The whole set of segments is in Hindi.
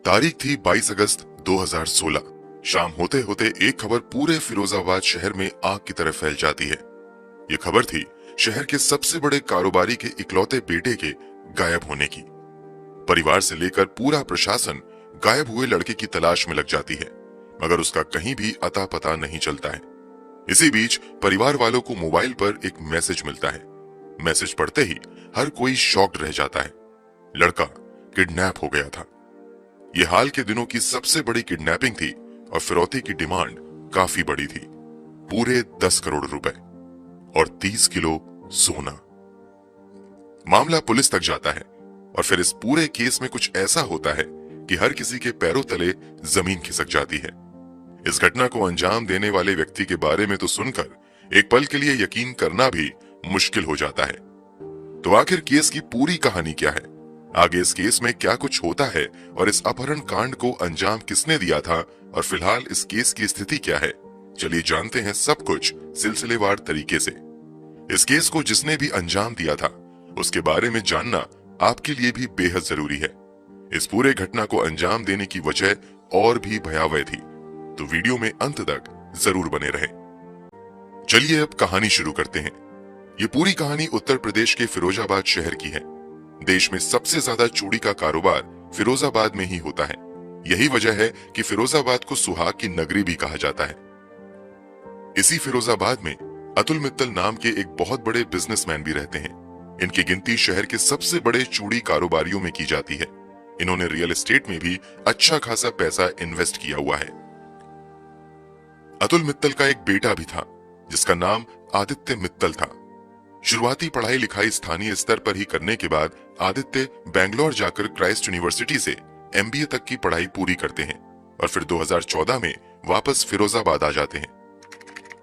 तारीख थी 22 अगस्त 2016। शाम होते होते एक खबर पूरे फिरोजाबाद शहर में आग की तरह फैल जाती है। ये खबर थी शहर के सबसे बड़े कारोबारी के इकलौते बेटे के गायब होने की। परिवार से लेकर पूरा प्रशासन गायब हुए लड़के की तलाश में लग जाती है, मगर उसका कहीं भी अता पता नहीं चलता है। इसी बीच परिवार वालों को मोबाइल पर एक मैसेज मिलता है। मैसेज पढ़ते ही हर कोई शॉक्ड रह जाता है। लड़का किडनैप हो गया था। ये हाल के दिनों की सबसे बड़ी किडनैपिंग थी और फिरौती की डिमांड काफी बड़ी थी, पूरे 10 करोड़ रुपए और 30 किलो सोना। मामला पुलिस तक जाता है और फिर इस पूरे केस में कुछ ऐसा होता है कि हर किसी के पैरों तले जमीन खिसक जाती है। इस घटना को अंजाम देने वाले व्यक्ति के बारे में तो सुनकर एक पल के लिए यकीन करना भी मुश्किल हो जाता है। तो आखिर केस की पूरी कहानी क्या है, आगे इस केस में क्या कुछ होता है और इस अपहरण कांड को अंजाम किसने दिया था और फिलहाल इस केस की स्थिति क्या है, चलिए जानते हैं सब कुछ सिलसिलेवार तरीके से। इस केस को जिसने भी अंजाम दिया था उसके बारे में जानना आपके लिए भी बेहद जरूरी है। इस पूरे घटना को अंजाम देने की वजह और भी भयावह थी, तो वीडियो में अंत तक जरूर बने रहें। चलिए अब कहानी शुरू करते हैं। ये पूरी कहानी उत्तर प्रदेश के फिरोजाबाद शहर की है। देश में सबसे ज्यादा चूड़ी का कारोबार फिरोजाबाद में ही होता है। यही वजह है कि फिरोजाबाद को सुहाग की नगरी भी कहा जाता है। इसी फिरोजाबाद में अतुल मित्तल नाम के एक बहुत बड़े बिजनेसमैन भी रहते हैं। इनकी गिनती शहर के सबसे बड़े चूड़ी कारोबारियों में की जाती है। इन्होंने रियल एस्टेट में भी अच्छा खासा पैसा इन्वेस्ट किया हुआ है। अतुल मित्तल का एक बेटा भी था जिसका नाम आदित्य मित्तल था। शुरुआती पढ़ाई लिखाई स्थानीय स्तर पर ही करने के बाद आदित्य बेंगलोर जाकर क्राइस्ट यूनिवर्सिटी से एमबीए तक की पढ़ाई पूरी करते हैं और फिर 2014 में वापस फिरोजाबाद आ जाते हैं।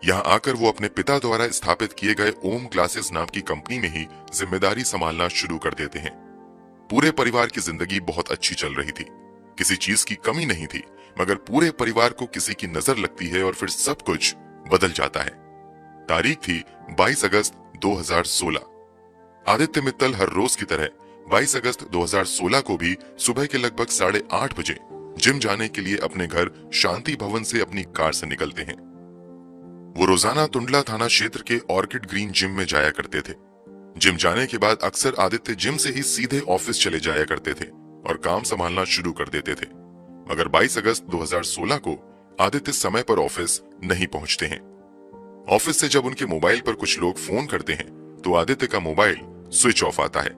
यहाँ आकर वो अपने पिता द्वारा स्थापित किए गए ओम क्लासेस नाम की कंपनी में ही जिम्मेदारी संभालना शुरू कर देते हैं। पूरे परिवार की जिंदगी बहुत अच्छी चल रही थी, किसी चीज की कमी नहीं थी, मगर पूरे परिवार को किसी की नजर लगती है और फिर सब कुछ बदल जाता है। तारीख थी 22 अगस्त 2016। आदित्य मित्तल हर रोज की तरह 22 अगस्त 2016 को भी सुबह के लगभग 8:30 बजे जिम जाने के लिए अपने घर शांति भवन से अपनी कार से निकलते हैं। वो रोजाना टुंडला थाना क्षेत्र के ऑर्किड ग्रीन जिम में जाया करते थे। जिम जाने के बाद अक्सर आदित्य जिम से ही सीधे ऑफिस चले जाया करते थे और काम संभालना शुरू कर देते थे। मगर 22 अगस्त 2016 को आदित्य समय पर ऑफिस नहीं पहुंचते हैं। ऑफिस से जब उनके मोबाइल पर कुछ लोग फोन करते हैं तो आदित्य का मोबाइल स्विच ऑफ आता है।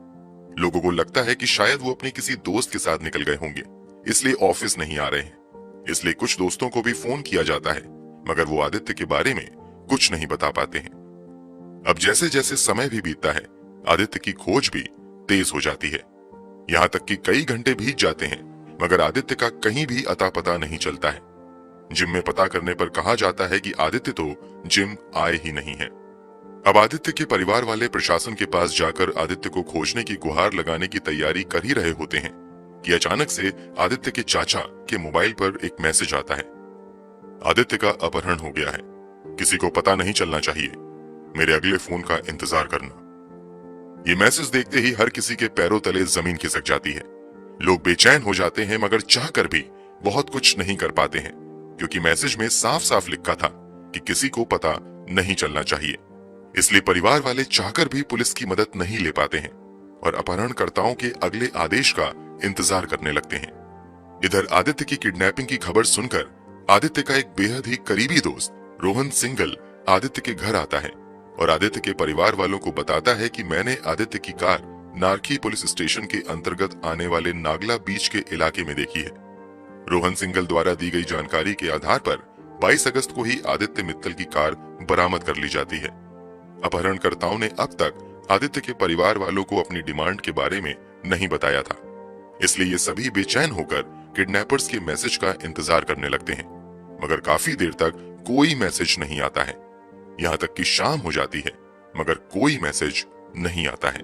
लोगों को लगता है कि शायद वो अपने किसी दोस्त के साथ निकल गए होंगे, इसलिए ऑफिस नहीं आ रहे हैं। इसलिए कुछ दोस्तों को भी फोन किया जाता है, मगर वो आदित्य के बारे में कुछ नहीं बता पाते हैं। अब जैसे जैसे समय भी बीतता है, आदित्य की खोज भी तेज हो जाती है। यहाँ तक कि कई घंटे बीत जाते हैं, मगर आदित्य का कहीं भी अता पता नहीं चलता है। जिम में पता करने पर कहा जाता है कि आदित्य तो जिम आए ही नहीं है। अब आदित्य के परिवार वाले प्रशासन के पास जाकर आदित्य को खोजने की गुहार लगाने की तैयारी कर ही रहे होते हैं कि अचानक से आदित्य के चाचा के मोबाइल पर एक मैसेज आता है। आदित्य का अपहरण हो गया है, किसी को पता नहीं चलना चाहिए, मेरे अगले फोन का इंतजार करना। ये मैसेज देखते ही हर किसी के पैरों तले जमीन खिसक जाती है। लोग बेचैन हो जाते हैं, मगर चाहकर भी बहुत कुछ नहीं कर पाते हैं, क्योंकि मैसेज में साफ साफ लिखा था कि किसी को पता नहीं चलना चाहिए। इसलिए परिवार वाले चाहकर भी पुलिस की मदद नहीं ले पाते हैं और अपहरणकर्ताओं के अगले आदेश का इंतजार करने लगते हैं। इधर आदित्य की किडनैपिंग की खबर सुनकर आदित्य का एक बेहद ही करीबी दोस्त रोहन सिंगल आदित्य के घर आता है और आदित्य के परिवार वालों को बताता है कि मैंने आदित्य की कार नारखी पुलिस स्टेशन के अंतर्गत आने वाले नागला बीच के इलाके में देखी है। रोहन सिंगल द्वारा दी गई जानकारी के आधार पर 22 अगस्त को ही आदित्य मित्तल की कार बरामद कर ली जाती है। अपहरणकर्ताओं ने अब तक आदित्य के परिवार वालों को अपनी डिमांड के बारे में नहीं बताया था, इसलिए ये सभी बेचैन होकर किडनैपर्स के मैसेज का इंतजार करने लगते हैं, मगर काफी देर तक कोई मैसेज नहीं आता है। यहाँ तक कि शाम हो जाती है, मगर कोई मैसेज नहीं आता है।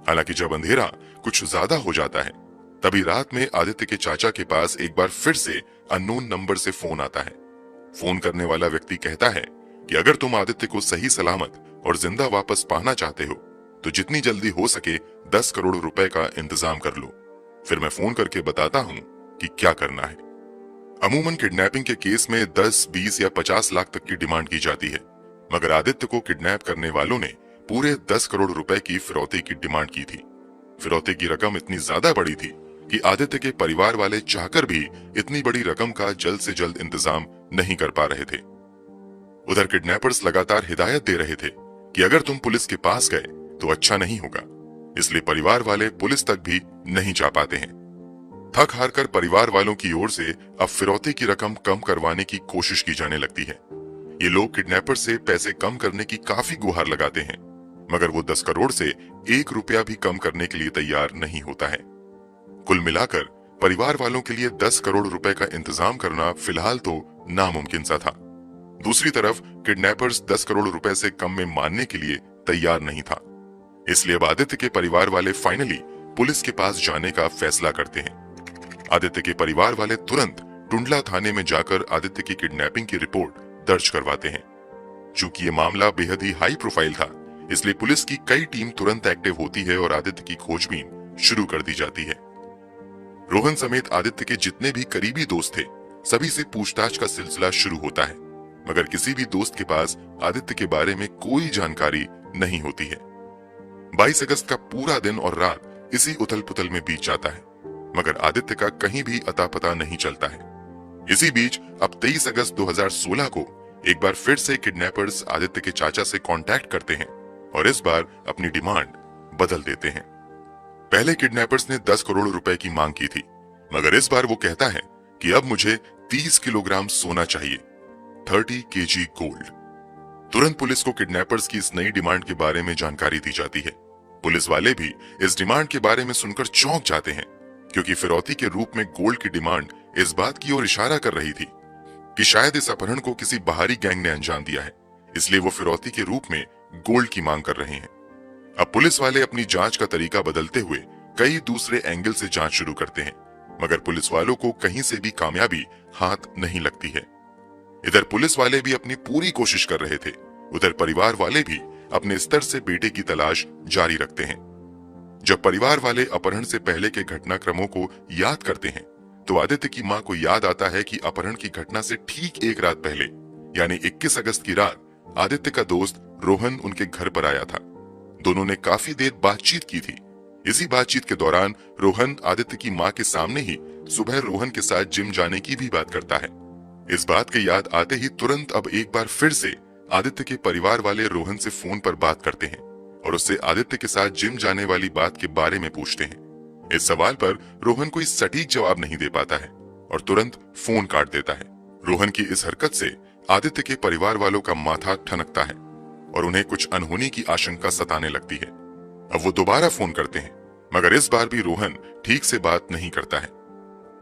हालांकि जब अंधेरा कुछ ज्यादा हो जाता है, तभी रात में आदित्य के चाचा के पास एक बार फिर से अननोन नंबर से फोन आता है। फोन करने वाला व्यक्ति कहता है कि अगर तुम आदित्य को सही सलामत और जिंदा वापस पाना चाहते हो तो जितनी जल्दी हो सके 10 करोड़ रुपए का इंतजाम कर लो, फिर मैं फोन करके बताता हूँ कि क्या करना है। अमूमन किडनैपिंग के केस में 10, 20 या 50 लाख तक की डिमांड की जाती है, मगर आदित्य को किडनैप करने वालों ने पूरे 10 करोड़ रुपए की फिरौती की डिमांड की थी। फिरौती की रकम इतनी ज्यादा बड़ी थी कि आदित्य के परिवार वाले चाहकर भी इतनी बड़ी रकम का जल्द से जल्द इंतजाम नहीं कर पा रहे थे। उधर किडनैपर्स लगातार हिदायत दे रहे थे कि अगर तुम पुलिस के पास गए तो अच्छा नहीं होगा, इसलिए परिवार वाले पुलिस तक भी नहीं जा पाते हैं। थक हार कर परिवार वालों की ओर से अब फिरौती की रकम कम करवाने की कोशिश की जाने लगती है। ये लोग किडनैपर से पैसे कम करने की काफी गुहार लगाते हैं, मगर वो 10 करोड़ से 1 रुपया भी कम करने के लिए तैयार नहीं होता है। कुल मिलाकर परिवार वालों के लिए 10 करोड़ रुपए का इंतजाम करना फिलहाल तो नामुमकिन सा था। दूसरी तरफ किडनैपर्स 10 करोड़ रुपए से कम में मानने के लिए तैयार नहीं था, इसलिए अब आदित्य के परिवार वाले फाइनली पुलिस के पास जाने का फैसला करते हैं। आदित्य के परिवार वाले तुरंत टुंडला थाने में जाकर आदित्य की किडनैपिंग की रिपोर्ट दर्ज करवाते हैं। चूंकि ये मामला बेहद ही हाई प्रोफाइल था, इसलिए पुलिस की कई टीम तुरंत एक्टिव होती है और आदित्य की खोजबीन शुरू कर दी जाती है। रोहन समेत आदित्य के जितने भी करीबी दोस्त थे, सभी से पूछताछ का सिलसिला शुरू होता है, मगर किसी भी दोस्त के पास आदित्य के बारे में कोई जानकारी नहीं होती है। 22 अगस्त का पूरा दिन और रात इसी उथल पुथल में बीत जाता है, मगर आदित्य का कहीं भी अता पता नहीं चलता है। इसी बीच अब 23 अगस्त 2016 को एक बार फिर से किडनैपर्स आदित्य के चाचा से कांटेक्ट करते हैं और इस बार अपनी डिमांड बदल देते हैं। पहले किडनैपर्स ने 10 करोड़ रुपए की मांग की थी, मगर इस बार वो कहता है कि अब मुझे 30 किलोग्राम सोना चाहिए, 30 केजी गोल्ड। तुरंत पुलिस को किडनैपर्स की इस नई डिमांड के बारे में जानकारी दी जाती है। पुलिस वाले भी इस डिमांड के बारे में सुनकर चौंक जाते हैं, क्योंकि फिरौती के रूप में गोल्ड की डिमांड इस बात की ओर इशारा कर रही थी कि शायद इस अपहरण को किसी बाहरी गैंग ने अंजाम दिया है, इसलिए वो फिरौती के रूप में गोल्ड की मांग कर रहे हैं। अब पुलिस वाले अपनी जांच का तरीका बदलते हुए कई दूसरे एंगल से जांच शुरू करते हैं, मगर पुलिस वालों को कहीं से भी कामयाबी हाथ नहीं लगती है। इधर पुलिस वाले भी अपनी पूरी कोशिश कर रहे थे, उधर परिवार वाले भी अपने स्तर से बेटे की तलाश जारी रखते हैं। जब परिवार वाले अपहरण से पहले के घटनाक्रमों को याद करते हैं, तो आदित्य की मां को याद आता है कि अपहरण की घटना से ठीक एक रात पहले, यानी 21 अगस्त की रात, आदित्य का दोस्त रोहन उनके घर पर आया था। दोनों ने काफी देर बातचीत की थी। इसी बातचीत के दौरान रोहन आदित्य की मां के सामने ही सुबह रोहन के साथ जिम जाने की भी बात करता है। इस बात के याद आते ही तुरंत अब एक बार फिर से आदित्य के परिवार वाले रोहन से फोन पर बात करते हैं और उससे आदित्य के साथ जिम जाने वाली बात के बारे में पूछते हैं। इस सवाल पर रोहन कोई सटीक जवाब नहीं दे पाता है और तुरंत फोन काट देता है। रोहन की इस हरकत से आदित्य के परिवार वालों का माथा ठनकता है और उन्हें कुछ अनहोनी की आशंका सताने लगती है। अब वो दोबारा फोन करते हैं, मगर इस बार भी रोहन ठीक से बात नहीं करता है।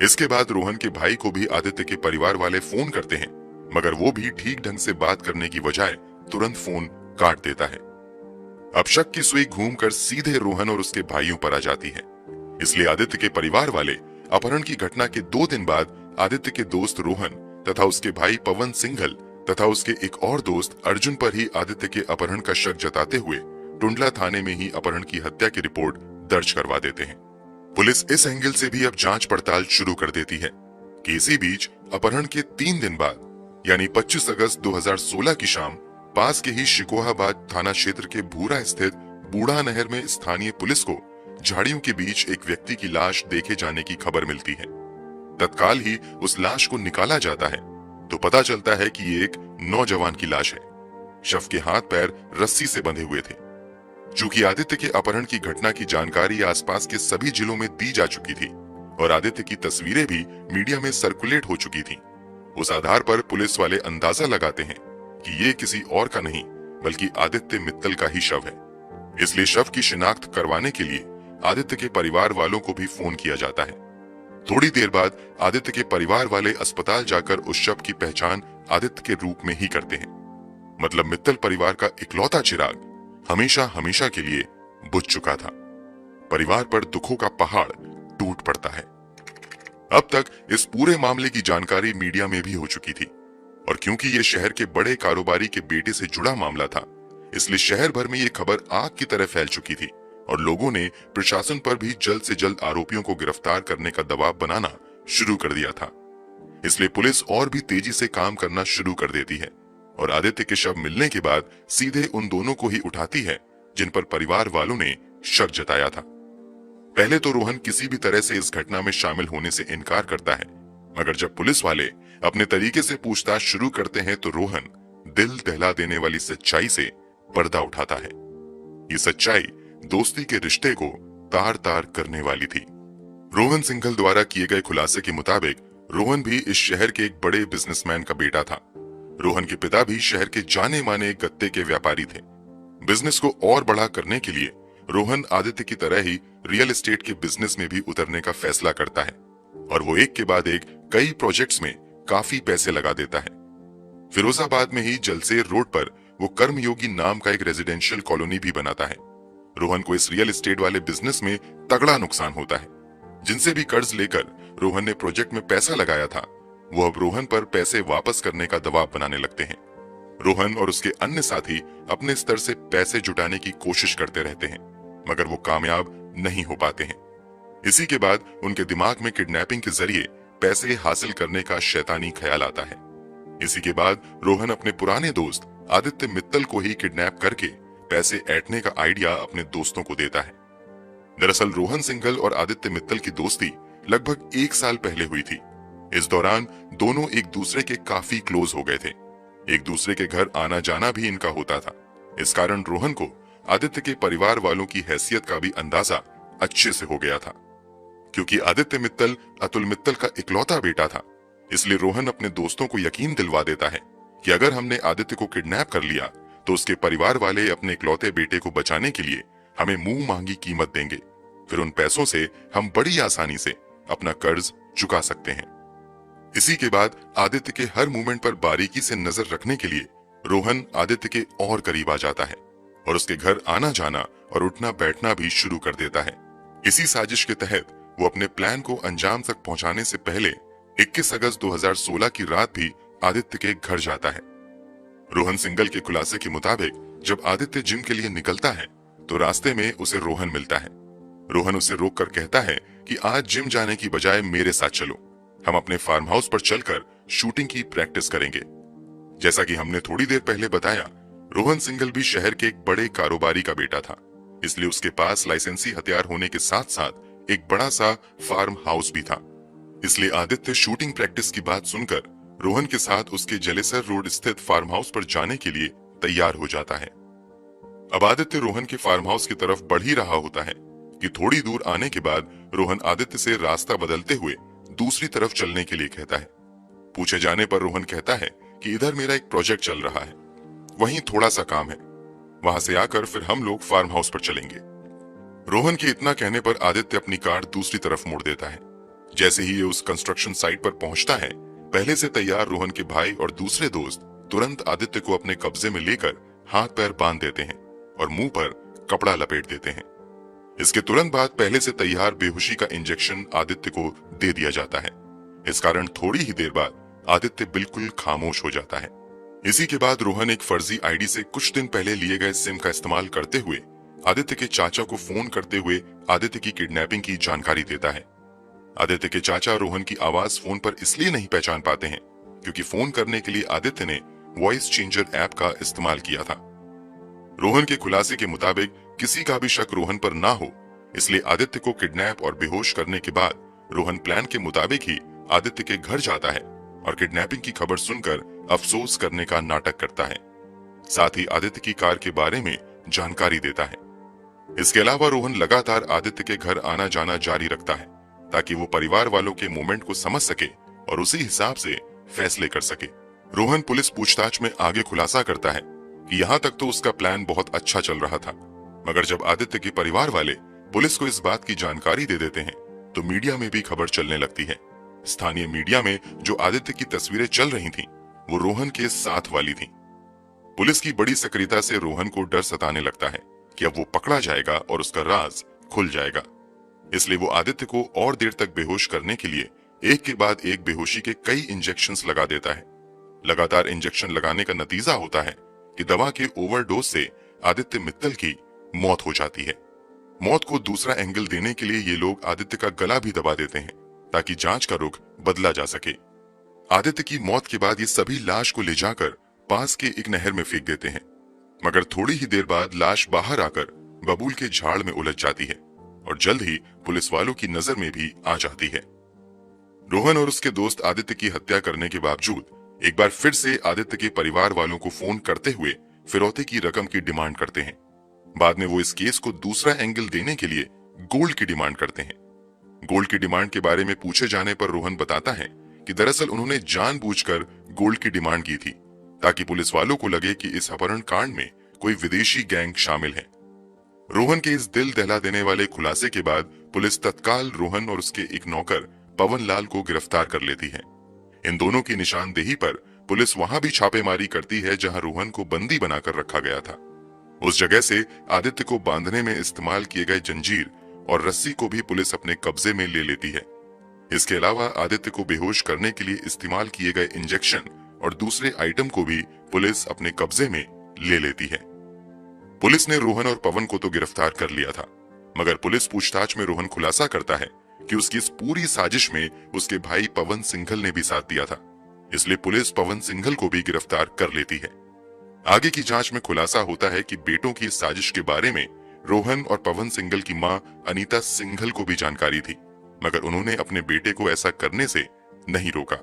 इसके बाद रोहन के भाई को भी आदित्य के परिवार वाले फोन करते हैं, मगर वो भी ठीक ढंग से बात करने की बजाय तुरंत फोन काट देता है। अब शक की सुई घूमकर सीधे रोहन और उसके भाइयों पर आ जाती है, इसलिए आदित्य के परिवार वाले अपहरण की घटना के 2 दिन बाद आदित्य के दोस्त रोहन तथा उसके भाई पवन सिंघल तथा उसके एक और दोस्त अर्जुन पर ही आदित्य के अपहरण का शक जताते हुए टुंडला थाने में ही अपहरण की हत्या की रिपोर्ट दर्ज करवा देते हैं। पुलिस इस एंगल से भी अब जांच पड़ताल शुरू कर देती है कि इसी बीच अपहरण के 3 दिन बाद यानी 25 अगस्त 2016 की शाम पास के ही शिकोहाबाद थाना क्षेत्र के भूरा स्थित बूढ़ा नहर में स्थानीय पुलिस को झाड़ियों के बीच एक व्यक्ति की लाश देखे जाने की खबर मिलती है। तत्काल ही उस लाश को निकाला जाता है तो पता चलता है कि ये एक नौजवान की लाश है। शव के हाथ पैर रस्सी से बंधे हुए थे। चूंकि आदित्य के अपहरण की घटना की जानकारी आसपास के सभी जिलों में दी जा चुकी थी और आदित्य की तस्वीरें भी मीडिया में सर्कुलेट हो चुकी थीं, उस आधार पर पुलिस वाले अंदाजा लगाते हैं कि ये किसी और का नहीं बल्कि आदित्य मित्तल का ही शव है। इसलिए शव की शिनाख्त करवाने के लिए आदित्य के परिवार वालों को भी फोन किया जाता है। थोड़ी देर बाद आदित्य के परिवार वाले अस्पताल जाकर उस शव की पहचान आदित्य के रूप में ही करते हैं। मतलब मित्तल परिवार का इकलौता चिराग हमेशा हमेशा के लिए बुझ चुका था। परिवार पर दुखों का पहाड़ टूट पड़ता है। अब तक इस पूरे मामले की जानकारी मीडिया में भी हो चुकी थी और क्योंकि ये शहर के बड़े कारोबारी के बेटे से जुड़ा मामला था, इसलिए शहर भर में ये खबर आग की तरह फैल चुकी थी और लोगों ने प्रशासन पर भी जल्द से जल्द आरोपियों को गिरफ्तार करने का दबाव बनाना शुरू कर दिया था। इसलिए पुलिस और भी तेजी से काम करना शुरू कर देती है और आदित्य के शव मिलने के बाद सीधे उन दोनों को ही उठाती है जिन पर परिवार वालों ने शक जताया था। पहले तो रोहन किसी भी तरह से इस घटना में शामिल होने से इनकार करता है, मगर जब पुलिस वाले अपने तरीके से पूछताछ शुरू करते हैं तो रोहन दिल दहला देने वाली सच्चाई से पर्दा उठाता है। ये सच्चाई दोस्ती के रिश्ते को तार तार करने वाली थी। रोहन सिंघल द्वारा किए गए खुलासे के मुताबिक रोहन भी इस शहर के एक बड़े बिजनेसमैन का बेटा था। रोहन के पिता भी शहर के जाने माने गत्ते के व्यापारी थे। बिजनेस को और बड़ा करने के लिए रोहन आदित्य की तरह ही रियल एस्टेट के बिजनेस में भी उतरने का फैसला करता है और वो एक के बाद एक कई प्रोजेक्ट्स में काफी पैसे लगा देता है। फिरोजाबाद में ही जलसेर रोड पर वो कर्मयोगी नाम का एक रेजिडेंशियल कॉलोनी भी बनाता है। रोहन को इस रियल एस्टेट वाले बिजनेस में तगड़ा नुकसान होता है। जिनसे भी कर्ज लेकर रोहन ने प्रोजेक्ट में पैसा लगाया था, वो अब रोहन पर पैसे वापस करने का दबाव बनाने लगते हैं। रोहन और उसके अन्य साथी अपने स्तर से पैसे जुटाने की कोशिश करते रहते हैं, मगर वो कामयाब नहीं हो पाते हैं। इसी के बाद उनके दिमाग में किडनैपिंग के जरिए पैसे हासिल करने का शैतानी ख्याल आता है। इसी के बाद रोहन अपने पुराने दोस्त आदित्य मित्तल को ही किडनैप करके पैसे ऐंठने का आइडिया अपने दोस्तों को देता है। दरअसल रोहन सिंघल और आदित्य मित्तल की दोस्ती लगभग 1 साल पहले हुई थी। इस दौरान दोनों एक दूसरे के काफी क्लोज हो गए थे। एक दूसरे के घर आना जाना भी इनका होता था। इस कारण रोहन को आदित्य के परिवार वालों की हैसियत का भी अंदाजा अच्छे से हो गया था। क्योंकि आदित्य मित्तल अतुल मित्तल का इकलौता बेटा था, इसलिए रोहन अपने दोस्तों को यकीन दिलवा देता है कि अगर हमने आदित्य को किडनैप कर लिया तो उसके परिवार वाले अपने इकलौते बेटे को बचाने के लिए हमें मुंह मांगी कीमत देंगे। फिर उन पैसों से हम बड़ी आसानी से अपना कर्ज चुका सकते हैं। इसी के बाद आदित्य के हर मूवमेंट पर बारीकी से नजर रखने के लिए रोहन आदित्य के और करीब आ जाता है और उसके घर आना जाना और उठना बैठना भी शुरू कर देता है। इसी साजिश के तहत वो अपने प्लान को अंजाम तक पहुंचाने से पहले 21 अगस्त 2016 की रात भी आदित्य के घर जाता है। रोहन सिंघल के खुलासे के मुताबिक जब आदित्य जिम के लिए निकलता है तो रास्ते में उसे रोहन मिलता है। रोहन उसे रोककर कहता है कि आज जिम जाने की बजाय मेरे साथ चलो, हम अपने फार्म हाउस पर चलकर शूटिंग की प्रैक्टिस करेंगे। जैसा कि हमने थोड़ी देर पहले बताया, रोहन सिंघल भी शहर के एक बड़े कारोबारी का बेटा था, इसलिए उसके पास लाइसेंसी हथियार होने के साथ साथ एक बड़ा सा फार्म हाउस भी था। इसलिए आदित्य शूटिंग प्रैक्टिस की बात सुनकर रोहन के साथ उसके जलेसर रोड स्थित फार्म हाउस पर जाने के लिए तैयार हो जाता है। अब आदित्य रोहन के फार्म हाउस की तरफ बढ़ ही रहा होता है कि थोड़ी दूर आने के बाद रोहन आदित्य से रास्ता बदलते हुए दूसरी तरफ चलने के लिए कहता है। पूछे जाने पर रोहन कहता है कि इधर मेरा एक प्रोजेक्ट चल रहा है, वहीं थोड़ा सा काम है, वहां से आकर फिर हम लोग फार्म हाउस पर चलेंगे। रोहन के इतना कहने पर आदित्य अपनी कार दूसरी तरफ मोड़ देता है। जैसे ही ये उस कंस्ट्रक्शन साइट पर पहुंचता है, पहले से तैयार रोहन के भाई और दूसरे दोस्त तुरंत आदित्य को अपने कब्जे में लेकर हाथ पैर बांध देते हैं और मुंह पर कपड़ा लपेट देते हैं। इसके तुरंत बाद पहले से तैयार बेहोशी का इंजेक्शन आदित्य को दे दिया जाता है। इस कारण थोड़ी ही देर बाद आदित्य बिल्कुल खामोश हो जाता है। इसी के बाद रोहन एक फर्जी आईडी से कुछ दिन पहले लिए गए सिम का इस्तेमाल करते हुए आदित्य के चाचा को फोन करते हुए आदित्य की किडनैपिंग की जानकारी देता है। आदित्य के चाचा रोहन की आवाज फोन पर इसलिए नहीं पहचान पाते हैं क्योंकि फोन करने के लिए आदित्य ने वॉइस चेंजर ऐप का इस्तेमाल किया था। रोहन के खुलासे के मुताबिक किसी का भी शक रोहन पर ना हो, इसलिए आदित्य को किडनैप और बेहोश करने के बाद रोहन प्लान के मुताबिक ही आदित्य के घर जाता है और किडनैपिंग की खबर सुनकर अफसोस करने का नाटक करता है। साथ ही आदित्य की कार के बारे में जानकारी देता है। इसके अलावा रोहन लगातार आदित्य के घर आना जाना जारी रखता है ताकि वो परिवार वालों के मूवमेंट को समझ सके और उसी हिसाब से फैसले कर सके। रोहन पुलिस पूछताछ में आगे खुलासा करता है कि यहाँ तक तो उसका प्लान बहुत अच्छा चल रहा था, मगर जब आदित्य के परिवार वाले पुलिस को इस बात की जानकारी दे देते हैं तो मीडिया में भी खबर चलने लगती है। स्थानीय मीडिया में जो आदित्य की तस्वीरें चल रही थीं, वो रोहन के साथ वाली थीं। पुलिस की बड़ी सक्रियता से रोहन को डर सताने लगता है कि अब वो पकड़ा जाएगा और उसका राज खुल जाएगा। इसलिए वो आदित्य को और देर तक बेहोश करने के लिए एक के बाद एक बेहोशी के कई इंजेक्शंस लगा देता है। लगातार इंजेक्शन लगाने का नतीजा होता है कि दवा के ओवरडोज से आदित्य मित्तल की मौत हो जाती है। मौत को दूसरा एंगल देने के लिए ये लोग आदित्य का गला भी दबा देते हैं ताकि जांच का रुख बदला जा सके। आदित्य की मौत के बाद ये सभी लाश को ले जाकर पास के एक नहर में फेंक देते हैं, मगर थोड़ी ही देर बाद लाश बाहर आकर बबूल के झाड़ में उलझ जाती है और जल्द ही पुलिस वालों की नजर में भी आ जाती है। रोहन और उसके दोस्त आदित्य की हत्या करने के बावजूद एक बार फिर से आदित्य के परिवार वालों को फोन करते हुए फिरौती की रकम की डिमांड करते हैं। बाद में वो इस केस को दूसरा एंगल देने के लिए गोल्ड की डिमांड करते हैं। गोल्ड की डिमांड के बारे में पूछे जाने पर रोहन बताता है कि दरअसल उन्होंने जानबूझकर गोल्ड की डिमांड की थी ताकि पुलिस वालों को लगे कि इस अपहरण कांड में कोई विदेशी गैंग शामिल है। रोहन के इस दिल दहला देने वाले खुलासे के बाद पुलिस तत्काल रोहन और उसके एक नौकर पवन लाल को गिरफ्तार कर लेती है। इन दोनों की निशानदेही पर पुलिस वहां भी छापेमारी करती है जहां रोहन को बंदी बनाकर रखा गया था। उस जगह से आदित्य को बांधने में इस्तेमाल किए गए जंजीर और रस्सी को भी पुलिस अपने कब्जे में ले लेती है। इसके अलावा आदित्य को बेहोश करने के लिए इस्तेमाल किए गए इंजेक्शन और दूसरे आइटम को भी पुलिस अपने कब्जे में ले लेती है। पुलिस ने रोहन और पवन को तो गिरफ्तार कर लिया था, मगर पुलिस पूछताछ में रोहन खुलासा करता है कि उसकी इस पूरी साजिश में उसके भाई पवन सिंघल ने भी साथ दिया था। इसलिए पुलिस पवन सिंघल को भी गिरफ्तार कर लेती है। आगे की जांच में खुलासा होता है कि बेटों की इस साजिश के बारे में रोहन और पवन सिंघल की मां अनीता सिंघल को भी जानकारी थी, मगर उन्होंने अपने बेटे को ऐसा करने से नहीं रोका।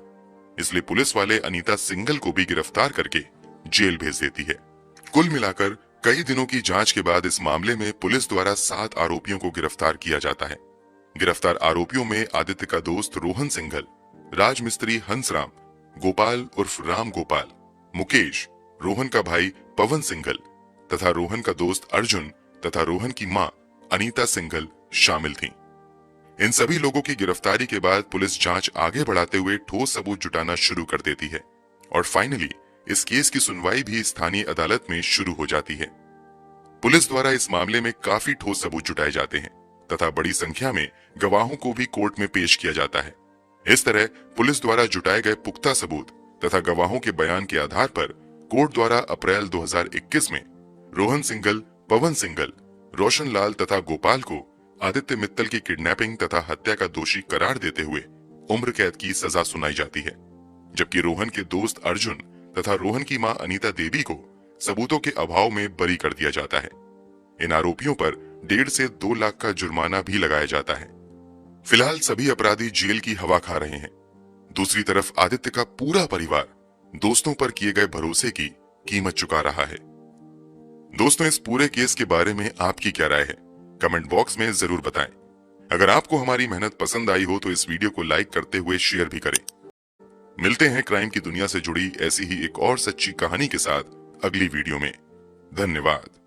इसलिए पुलिस वाले अनीता सिंघल को भी गिरफ्तार करके जेल भेज देती है। कुल मिलाकर कई दिनों की जांच के बाद इस मामले में पुलिस द्वारा 7 आरोपियों को गिरफ्तार किया जाता है। गिरफ्तार आरोपियों में आदित्य का दोस्त रोहन सिंघल, राजमिस्त्री हंसराम, गोपाल उर्फ राम गोपाल, मुकेश, रोहन का भाई पवन सिंघल तथा रोहन का दोस्त अर्जुन तथा रोहन की मां अनीता सिंघल शामिल थीं। इन सभी लोगों की गिरफ्तारी के बाद पुलिस जांच आगे बढ़ाते हुए ठोस सबूत जुटाना शुरू कर देती है और फाइनली इस केस की सुनवाई भी स्थानीय अदालत में शुरू हो जाती है। पुलिस द्वारा इस मामले में काफी ठोस सबूत जुटाए जाते हैं तथा बड़ी संख्या में गवाहों को भी कोर्ट में पेश किया जाता है। इस तरह पुलिस द्वारा जुटाए गए पुख्ता सबूत तथा गवाहों के बयान के आधार पर कोर्ट द्वारा अप्रैल 2021 में रोहन सिंघल, पवन सिंघल, रोशन लाल तथा गोपाल को आदित्य मित्तल की किडनैपिंग तथा हत्या का दोषी करार देते हुए उम्र कैद की सजा सुनाई जाती है, जबकि रोहन के दोस्त अर्जुन तथा रोहन की मां अनीता देवी को सबूतों के अभाव में बरी कर दिया जाता है। इन आरोपियों पर 1.5 से 2 लाख का जुर्माना भी लगाया जाता है। फिलहाल सभी अपराधी जेल की हवा खा रहे हैं। दूसरी तरफ आदित्य का पूरा परिवार दोस्तों पर किए गए भरोसे की कीमत चुका रहा है। दोस्तों, इस पूरे केस के बारे में आपकी क्या राय है? कमेंट बॉक्स में जरूर बताएं। अगर आपको हमारी मेहनत पसंद आई हो तो इस वीडियो को लाइक करते हुए शेयर भी करें। मिलते हैं क्राइम की दुनिया से जुड़ी ऐसी ही एक और सच्ची कहानी के साथ अगली वीडियो में। धन्यवाद।